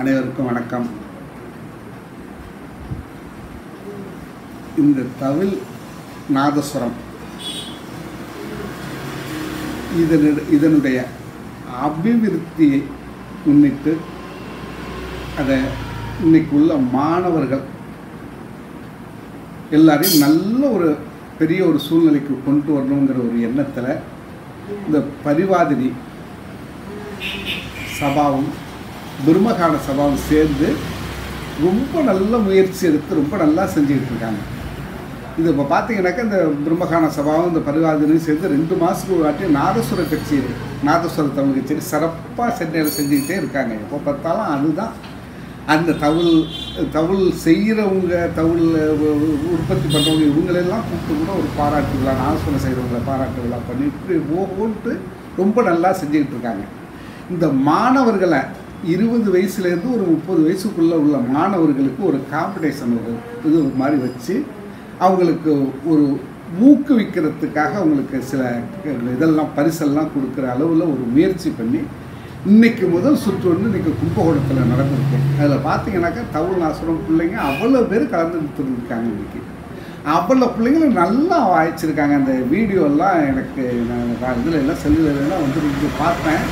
அனைவருக்கும் வணக்கம். இந்த தவில் நாதஸ்வரம் இதனுடைய அபிவிருத்தியை முன்னிட்டு அதை இன்னைக்கு உள்ள மாணவர்கள் எல்லாரையும் நல்ல ஒரு பெரிய ஒரு சூழ்நிலைக்கு கொண்டு வரணுங்கிற ஒரு எண்ணத்தில் இந்த பரிவாதினி சபாவும் பிரம்மகான சபாவும் சேர்ந்து ரொம்ப நல்ல முயற்சி எடுத்து ரொம்ப நல்லா செஞ்சுக்கிட்டு இருக்காங்க. இது இப்போ பார்த்தீங்கன்னாக்கா இந்த பிரம்மகான சபாவும் இந்த பரிவாதினியும் சேர்ந்து 2 மாதத்துக்கு ஒரு வாட்டி நாதஸ்வர கச்சேரி, நாதஸ்வர தமிழ் கச்சேரி சிறப்பாக சென்னையில் செஞ்சுக்கிட்டே இருக்காங்க. எப்போ பார்த்தாலும் அதுதான். அந்த தவுள் செய்கிறவங்க, தவுள் உற்பத்தி பண்ணுறவங்க இவங்களெல்லாம் கூப்பிட்டு கூட ஒரு பாராட்டு விழா, நாதஸ்வரம் செய்கிறவங்களை பாராட்டு விழா பண்ணி இப்படி ஓட்டு ரொம்ப நல்லா செஞ்சுக்கிட்டு இருக்காங்க. இந்த மாணவர்களை 20 வயசுலேருந்து ஒரு 30 வயசுக்குள்ளே உள்ள மாணவர்களுக்கு ஒரு காம்படிஷன் இது மாதிரி வச்சு அவங்களுக்கு ஒரு ஊக்குவிக்கிறதுக்காக அவங்களுக்கு சில இதெல்லாம் பரிசெல்லாம் கொடுக்குற அளவில் ஒரு முயற்சி பண்ணி இன்றைக்கி முதல் சுற்று வந்து இன்றைக்கி கும்பகோணத்தில் நடந்திருக்கு. அதில் பார்த்தீங்கன்னாக்கா தவுள் நாசுரம் பிள்ளைங்க அவ்வளோ பேர் கலந்துருக்காங்க. இன்றைக்கி அவ்வளோ பிள்ளைங்களும் நல்லா வாய்ச்சிருக்காங்க. அந்த வீடியோலாம் எனக்கு நான் இதில் எல்லாம் செல்லுலாம் வந்து பார்த்தேன்.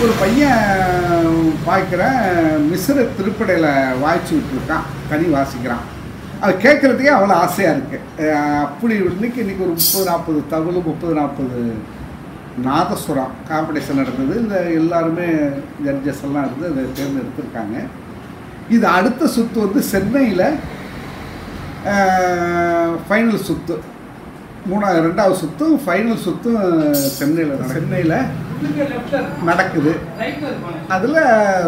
ஒரு பையன் பார்க்குறேன், மிஸ்ர திருப்படையில் வாய்ச்சி விட்டுருக்கான், தனி வாசிக்கிறான். அது கேட்குறதுக்கே அவ்வளோ ஆசையாக இருக்குது. அப்படி இன்றைக்கி ஒரு 30-40 தவுள் 30-40 நாதஸ்வரம் காம்படிஷன் நடந்தது. இந்த எல்லாருமே ஜட்ஜஸ் எல்லாம் இருந்து அதை தேர்ந்தெடுத்திருக்காங்க. இது அடுத்த சுற்று வந்து சென்னையில் ஃபைனல் சுற்று, 2வது சுற்று ஃபைனல் சுற்று சென்னையில் நடக்குது. அதில்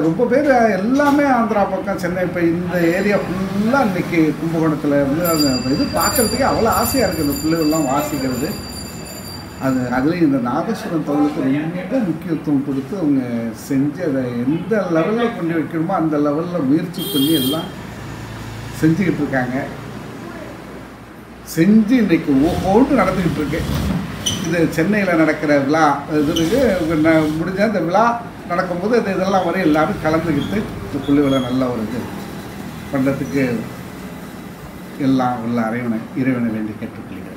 ரொம்ப பேர் எல்லாமே ஆந்திரா பக்கம், சென்னை, இப்போ இந்த ஏரியா ஃபுல்லாக இன்றைக்கி கும்பகோணத்தில் இருந்து அந்த இது பார்க்குறதுக்கே அவ்வளோ ஆசையாக இருக்குது. இந்த பிள்ளைகள்லாம் வாசிக்கிறது அதுலேயும் இந்த நாதஸ்வரம் தவுளுக்கு ரொம்ப முக்கியத்துவம் கொடுத்து அவங்க செஞ்சு அதை எந்த லெவலில் கொண்டு வைக்கணுமோ அந்த லெவலில் முயற்சி பண்ணி எல்லாம் செஞ்சுக்கிட்டு இருக்காங்க. செஞ்சு இன்றைக்கி ஓட்டு நடந்துக்கிட்டு இருக்கு. இது சென்னையில் நடக்கிற விழா இதுக்கு முடிஞ்சால் இந்த விழா நடக்கும்போது இதெல்லாம் வரை எல்லோரும் கலந்துக்கிட்டு இந்த புள்ளிகளை நல்ல ஒரு இது பண்ணுறதுக்கு எல்லாம் உள்ள இறைவனை வேண்டி கேட்டுக்கொள்கிறேன்.